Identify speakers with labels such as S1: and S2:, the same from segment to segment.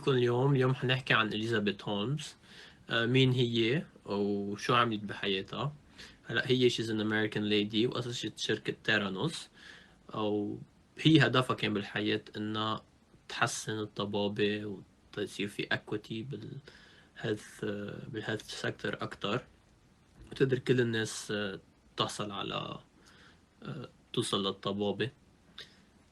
S1: كيفكم اليوم حنحكي عن إليزابيث هولمز. مين هي وشو عملت بحياتها. هلا هي she's an American lady وأسست شركة تيرانوس. أو هي هدفها كان بالحياة إنها تحسن الطبابة وتصير في equity بالهيلث سيكتور أكتر، وتقدر كل الناس تحصل على توصل للطبابة.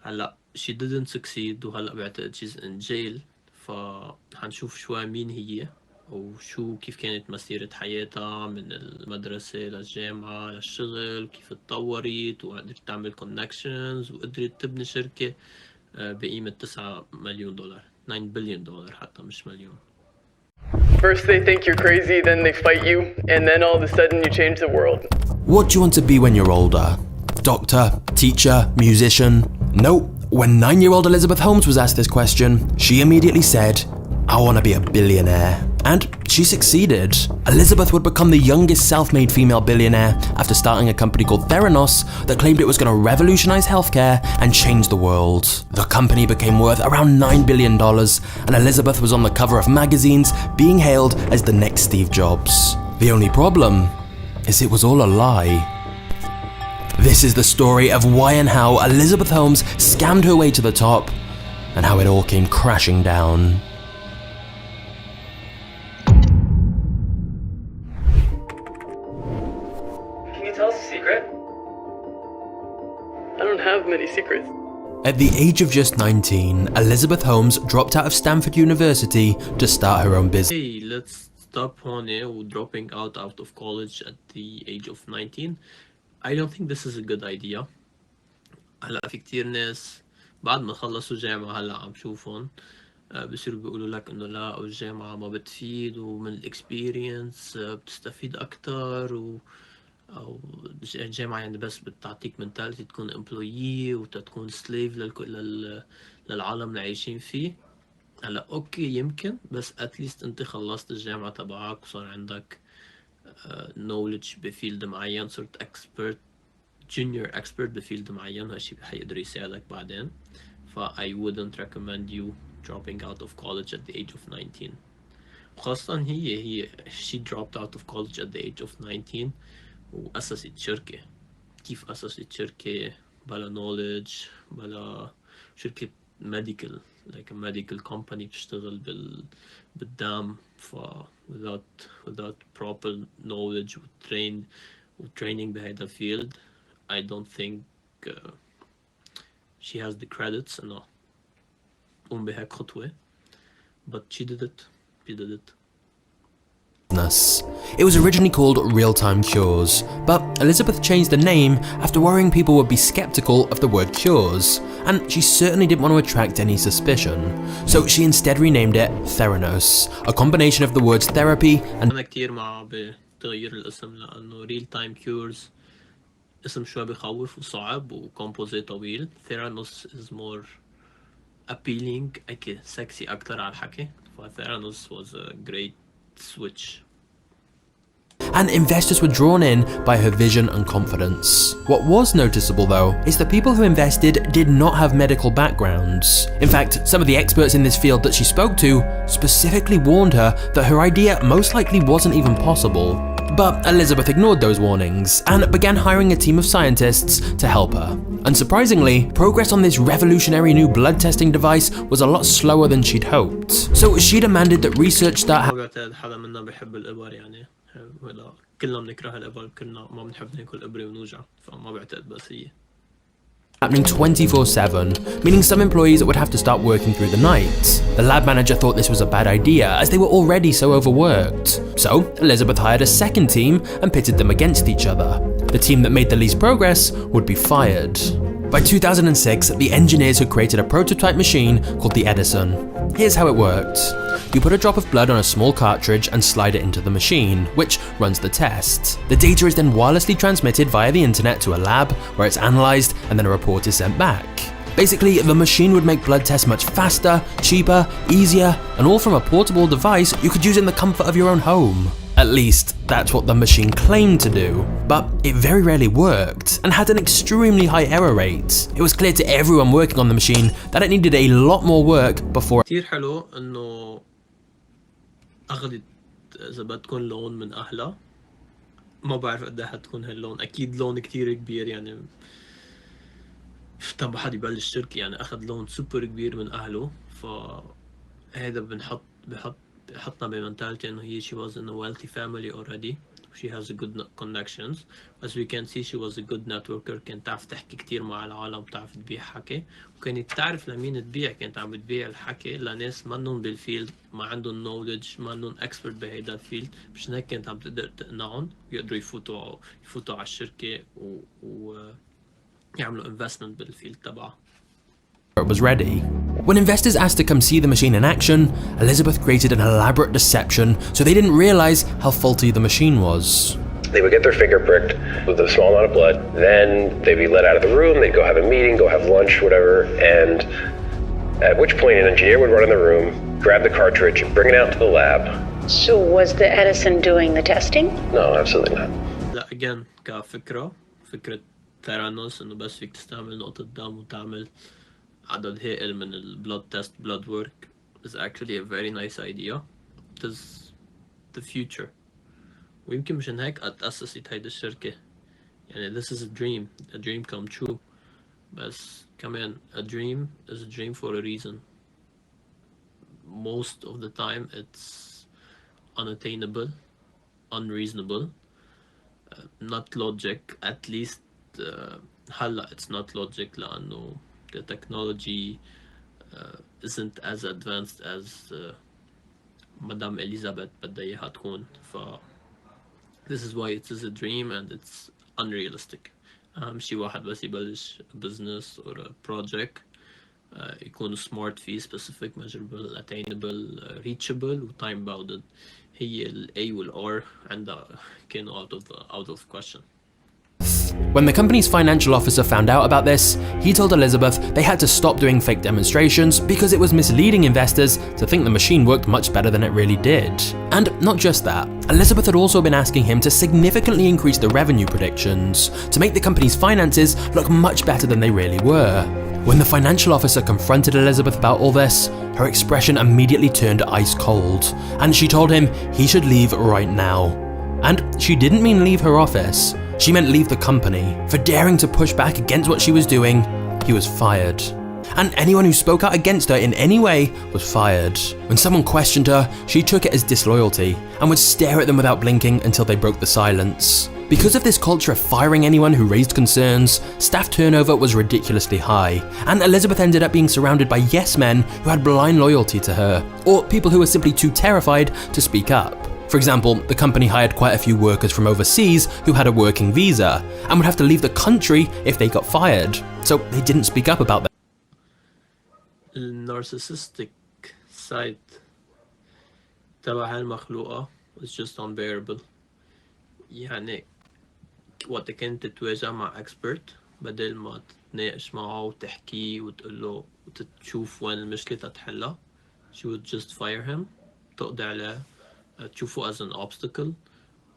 S1: هلا she didn't succeed وهلا بعتقد she's in jail. فحنشوف شوي مين هي وشو كيف كانت مسيرة حياتها من المدرسة للجامعة للشغل، كيف اتطورت وقدرت تعمل connections وقدرت تبني شركة بقيمة 9 مليون دولار، 9 بليون دولار حتى مش مليون.
S2: First they think you're crazy, then they fight you, and then all of a sudden you change the world.
S3: What do you want to be when you're older? Doctor, teacher, musician? Nope. When 9-year-old Elizabeth Holmes was asked this question, she immediately said, I want to be a billionaire. And she succeeded. Elizabeth would become the youngest self-made female billionaire after starting a company called Theranos that claimed it was going to revolutionize healthcare and change the world. The company became worth around $9 billion, and Elizabeth was on the cover of magazines being hailed as the next Steve Jobs. The only problem is it was all a lie. This is the story of why and how Elizabeth Holmes scammed her way to the top, and how it all came crashing down.
S2: Can you tell us a secret? I don't have many secrets.
S3: At the age of just 19, Elizabeth Holmes dropped out of Stanford University to start her own business.
S1: Hey, let's stop هون و dropping out of college at the age of 19. I don't think this is a good idea. هلا في كتير ناس بعد ما خلصوا جامعة هلا عم شوفهم بصيروا بيقولوا لك انه لا الجامعة ما بتفيد ومن الاكسبيرينس بتستفيد اكتر او الجامعة يعني بس بتعطيك منتاليتي تكون امبلويي وتكون سليف للعالم اللي عايشين فيه. هلا اوكي يمكن، بس اتليست انت خلصت الجامعة تبعك وصار عندك knowledge بفيلد معين، صرت expert junior expert بفيلد معين، هالشي حيقدر يساعدك بعدين. I wouldn't recommend you dropping out of college at the age of 19. خاصة هي she dropped out of college at the age of 19 وأسست شركة. كيف أسست شركة بلا knowledge بلا شركة medical like a medical company بتشتغل بالدم. without proper knowledge training بهذا field, I don't think she has the credits انه تقوم بهيك خطوة. But she did it.
S3: It was originally called Real-Time Cures, but Elizabeth changed the name after worrying people would be skeptical of the word cures, and she certainly didn't want to attract any suspicion. So she instead renamed it Theranos, a combination of the words therapy and
S1: أنا كتير مع بتغيير الاسم لأنه Real-Time Cures اسم شوي بخوف وصعب وكومبوزي طويل. Theranos is more appealing، sexy أكتر على الحكي. Theranos was a great switch.
S3: And investors were drawn in by her vision and confidence. What was noticeable though is the people who invested did not have medical backgrounds. In fact, some of the experts in this field that she spoke to specifically warned her that her idea most likely wasn't even possible. But Elizabeth ignored those warnings and began hiring a team of scientists to help her. Unsurprisingly, progress on this revolutionary new blood testing device was a lot slower than she'd hoped. So she demanded that research start
S1: حدا منا بيحب الإبر يعني كلنا بنكره الإبر، كلنا ما بنحب ناكل إبرة ونوجع، فما بعتقد بس هي
S3: happening 24/7, meaning some employees would have to start working through the night. The lab manager thought this was a bad idea as they were already so overworked. So Elizabeth hired a second team and pitted them against each other. The team that made the least progress would be fired. By 2006, the engineers had created a prototype machine called the Edison. Here's how it worked. You put a drop of blood on a small cartridge and slide it into the machine, which runs the test. The data is then wirelessly transmitted via the internet to a lab, where it's analysed and then a report is sent back. Basically, the machine would make blood tests much faster, cheaper, easier, and all from a portable device you could use in the comfort of your own home. At least, that's what the machine claimed to do. But it very rarely worked, and had an extremely high error rate. It was clear to everyone working on the machine that it needed a lot more work before
S1: كتير حلو انه اخذت اذا بدكن لون من اهلها. ما بعرف قد ايه حتكون هاللون، اكيد لون كتير كبير يعني. طب حد يبلش شركة يعني اخذ لون سوبر كبير من اهله، فهذا بحطنا بمنتاليتي انه هي she was in a wealthy family already. She has a good connections. As we can see she was a good networker. كانت تعرف تحكي كتير مع العالم، بتعرف تبيع حكي، وكانت تعرف لمين تبيع. كانت عم بتبيع الحكي لناس منهم بالفيلد، ما عندهم knowledge، ما عندهم expert بهيدا الفيلد. مشان هيك كانت عم تقدر تقنعهم يقدروا يفوتوا على الشركة يعملوا investment بالفيلد تبعها.
S3: it was ready. When investors asked to come see the machine in action, Elizabeth created an elaborate deception so they didn't realize how faulty the machine was.
S4: They would get their finger pricked with a small amount of blood, then they'd be let out of the room, they'd go have a meeting, go have lunch, whatever, and at which point an engineer would run in the room, grab the cartridge, bring it out to the lab.
S5: So was the Edison doing the testing?
S4: No, absolutely not.
S1: لا again فكرة Theranos انه بس فيك تستعمل نقطة دم وتعمل عدد هائل من blood test blood work is actually a very nice idea. It is the future. ويمكن مشان هيك اتأسست هيدي الشركة. يعني this is a dream come true. بس كمان a dream is a dream for a reason. Most of the time it's unattainable, unreasonable, not logic. At least هلا it's not logic لأنه the technology isn't as advanced as Madame Elizabeth بدها إياها تكون. this is why it is a dream and it's unrealistic. أهم شي واحد بس يبلش business or a project يكون smart فيه, specific, measurable, attainable, reachable و time bounded. هي ال A وال R عندها كانوا out of question.
S3: When the company's financial officer found out about this, he told Elizabeth they had to stop doing fake demonstrations because it was misleading investors to think the machine worked much better than it really did. And not just that, Elizabeth had also been asking him to significantly increase the revenue predictions to make the company's finances look much better than they really were. When the financial officer confronted Elizabeth about all this, her expression immediately turned ice cold, and she told him he should leave right now. And she didn't mean leave her office. She meant leave the company. For daring to push back against what she was doing, he was fired. And anyone who spoke out against her in any way was fired. When someone questioned her, she took it as disloyalty and would stare at them without blinking until they broke the silence. Because of this culture of firing anyone who raised concerns, staff turnover was ridiculously high, and Elizabeth ended up being surrounded by yes men who had blind loyalty to her, or people who were simply too terrified to speak up. For example, the company hired quite a few workers from overseas who had a working visa and would have to leave the country if they got fired, so they didn't speak up about that.
S1: The narcissistic side تبع هالمخلوقة is just unbearable. يعني وقت كنت تتواجه مع expert بدل ما تتناقش معه وتحكيه وتقول له وتشوف وين المشكلة تتحلها, she would just fire him, تقضي عليه, تشوفه as an obstacle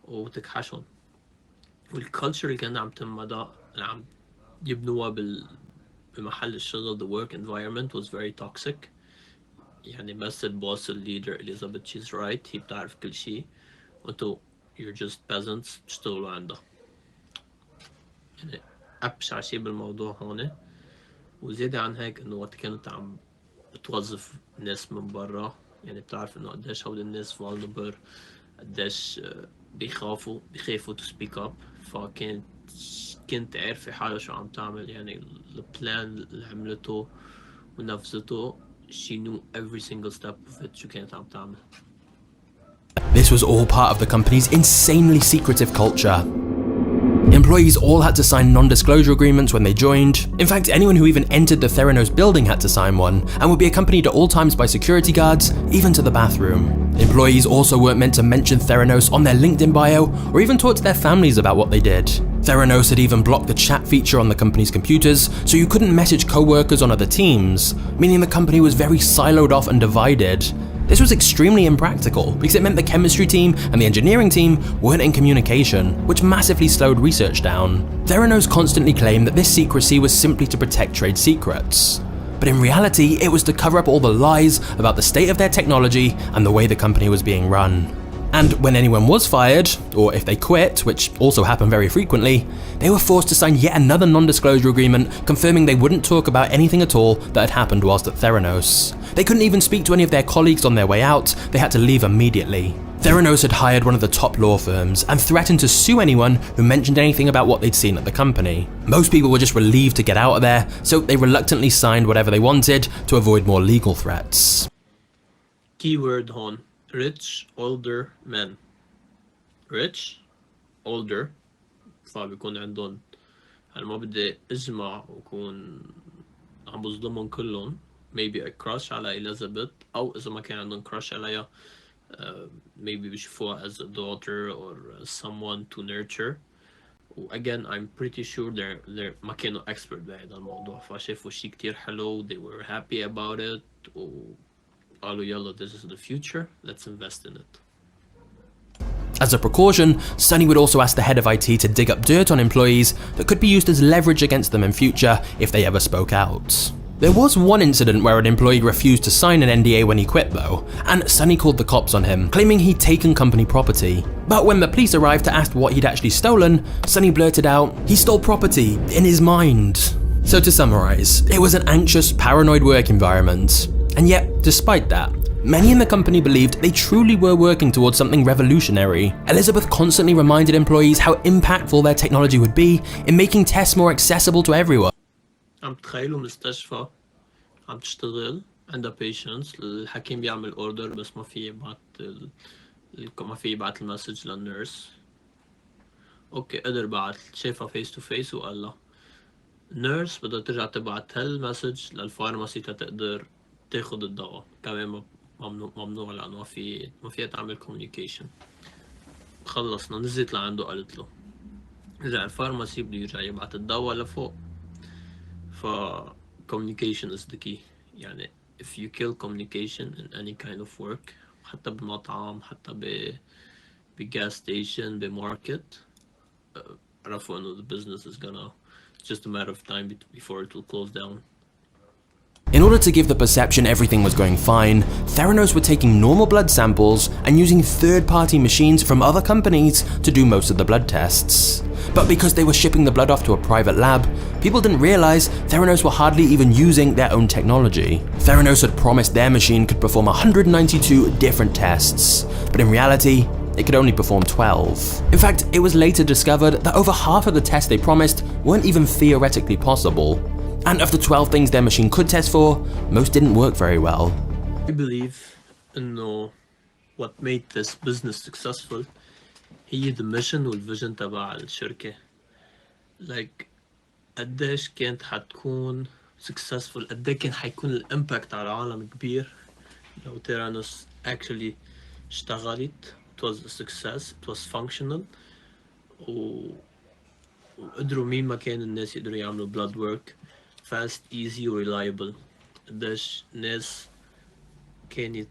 S1: وتكحشهم. والculture اللي كان عم تنمضى اللي عم يبنوها بمحل الشغل, the work environment was very toxic. يعني بس البوس الليدر Elizabeth she's right, هي بتعرف كل شيء وانتو you're just peasants بتشتغلوا عندها. يعني أبشع شيء بالموضوع هون وزيادة عن هيك إنه وقت كانت عم بتوظف ناس من برا, يعني بتعرف إنه قديش هول الناس vulnerable, قديش بيخافوا to speak up. كنت عارفة حالها شو عم تعمل. يعني البلان اللي عملته ونفذته, she knew every single step of it شو كانت عم تعمل.
S3: This was all part of the company's insanely secretive culture. Employees all had to sign non-disclosure agreements when they joined. In fact, anyone who even entered the Theranos building had to sign one, and would be accompanied at all times by security guards, even to the bathroom. Employees also weren't meant to mention Theranos on their LinkedIn bio, or even talk to their families about what they did. Theranos had even blocked the chat feature on the company's computers, so you couldn't message co-workers on other teams, meaning the company was very siloed off and divided. This was extremely impractical because it meant the chemistry team and the engineering team weren't in communication, which massively slowed research down. Theranos constantly claimed that this secrecy was simply to protect trade secrets. But in reality, it was to cover up all the lies about the state of their technology and the way the company was being run. And when anyone was fired, or if they quit, which also happened very frequently, they were forced to sign yet another non-disclosure agreement confirming they wouldn't talk about anything at all that had happened whilst at Theranos. They couldn't even speak to any of their colleagues on their way out, they had to leave immediately. Theranos had hired one of the top law firms and threatened to sue anyone who mentioned anything about what they'd seen at the company. Most people were just relieved to get out of there, so they reluctantly signed whatever they wanted to avoid more legal threats.
S1: Keyword هون rich older men. rich older فبيكون عندهم هلا ما بدي اجمع وكون عم بظلمهم كلهم maybe a crush على Elizabeth أو إذا ما كان عندهم crush عليها maybe بيشوفوها as a daughter or someone to nurture. again I'm pretty sure they're ما كانوا expert بهذا الموضوع فشافوا شيء كتير حلو they were happy about it وقالوا يلا this is the future, let's invest in it.
S3: As a precaution, Sunny would also ask the head of IT to dig up dirt on employees that could be used as leverage against them in future if they ever spoke out. There was one incident where an employee refused to sign an NDA when he quit though, and Sunny called the cops on him, claiming he'd taken company property. But when the police arrived to ask what he'd actually stolen, Sunny blurted out, he stole property in his mind. So to summarise, it was an anxious, paranoid work environment. And yet, despite that, many in the company believed they truly were working towards something revolutionary. Elizabeth constantly reminded employees how impactful their technology would be in making tests more accessible to everyone.
S1: عم تخيلوا مستشفى عم تشتغل عندها patients الحكيم بيعمل order بس ما في يبعت المسج للنيرس. اوكي قدر بعت شافها face to face وقال لها نيرس بدها ترجع تبعت هالمسج للفارماسي تقدر تاخد الدواء كمان ممنوع لأنه ما فيها تعمل communication. خلصنا نزلت لعنده قالت له رجع الفارماسي بده يرجع يبعت الدواء لفوق ف communication is the key. يعني if you kill communication in any kind of work حتى بمطعم حتى gas station بماركت عرفوا انه the business is gonna just a matter of time before it will close down.
S3: In order to give the perception everything was going fine, Theranos were taking normal blood samples and using third-party machines from other companies to do most of the blood tests. But because they were shipping the blood off to a private lab, people didn't realize Theranos were hardly even using their own technology. Theranos had promised their machine could perform 192 different tests, but in reality, it could only perform 12. In fact, it was later discovered that over half of the tests they promised weren't even theoretically possible. And of the 12 things their machine could test for, most didn't work very well.
S1: I believe انه what made this business successful هي the mission والvision تبع الشركة. Like قديش كانت حتكون successful قد كان حيكون الامباكت على العالم كبير لو تيرانوس actually اشتغلت. It was a success, it was functional وقدروا مين ما كان الناس يقدروا يعملوا blood work fast, easy و reliable. قديش ناس كانت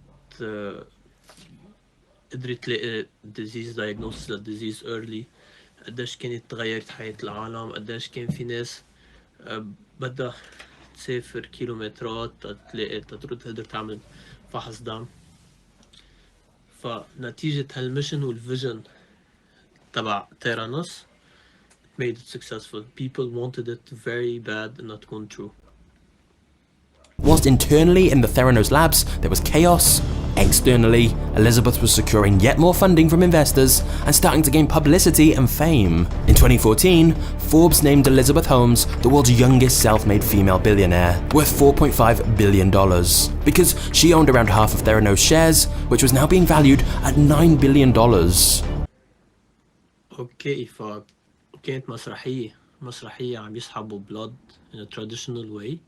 S1: قدرت تلاقي disease diagnosis للdisease early. قديش كانت تغيرت حياة العالم. قديش كان في ناس بدها تسافر كيلومترات تلاقي تقدر تعمل فحص دم. فنتيجة هالميشن والفيجن تبع تيرانوس made it successful. People wanted it very bad and not tكون true.
S3: Whilst internally in the Theranos labs there was chaos, externally Elizabeth was securing yet more funding from investors and starting to gain publicity and fame. In 2014, Forbes named Elizabeth Holmes the world's youngest self-made female billionaire, worth $4.5 billion, because she owned around half of Theranos shares, which was now being valued at $9 billion.
S1: Okay, فكانت مسرحية عم يسحبوا blood in a traditional way.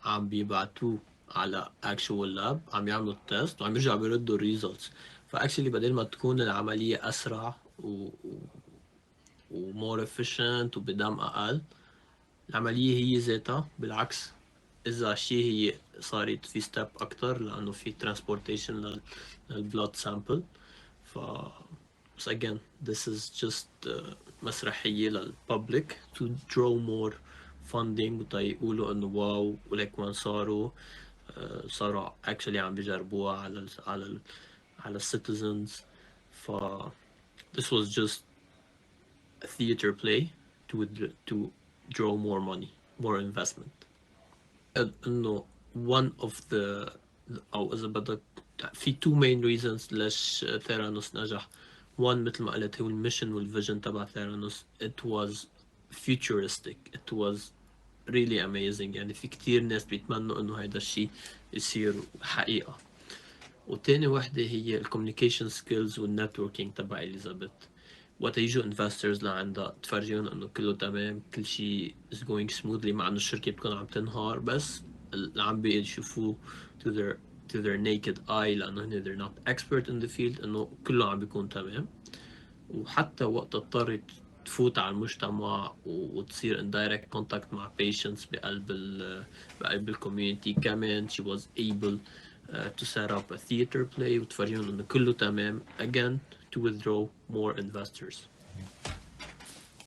S1: عم بيبعتوه على actual lab عم يعملوا التست وعم يرجعوا بيردوا results. فاكشلي بدل ما تكون العملية أسرع و more efficient وبدم أقل العملية هي ذاتها بالعكس إذا شيء هي صارت في ستيب أكتر لأنه في transportation للبلود sample. ف بس again this is just مسرحية للببليك to draw more funding ويقولوا إنه واو ولك وين صاروا actually عم بيجربوها على citizens. ف this was just a theater play to draw more money, more investment. انه one of the او اذا بدك في two main reasons ليش ثيرانوس نجح. one مثل ما قلت هو الميشن والفيجن تبع ثيرانوس. it was futuristic, it was really amazing. يعني في كتير ناس بيتمنوا انه هيدا الشيء يصير حقيقة. وتاني وحدة هي الكوميونيكيشن سكيلز والنتوركينج تبع إليزابيث. وقت يجوا انفسترز لعندها تفرجيهم انه كله تمام، كل شيء is going smoothly، مع انه الشركة بتكون عم تنهار، بس اللي عم بيشوفوه to their naked eye لانه هن they're not expert in the field انه كله عم بيكون تمام. وحتى وقت اضطرت تفوت على المجتمع وتصير in direct contact مع patients بقلب الكوميونتي كمان she was able to set up a theater play وتفرجيهم انه كله تمام again to withdraw more investors.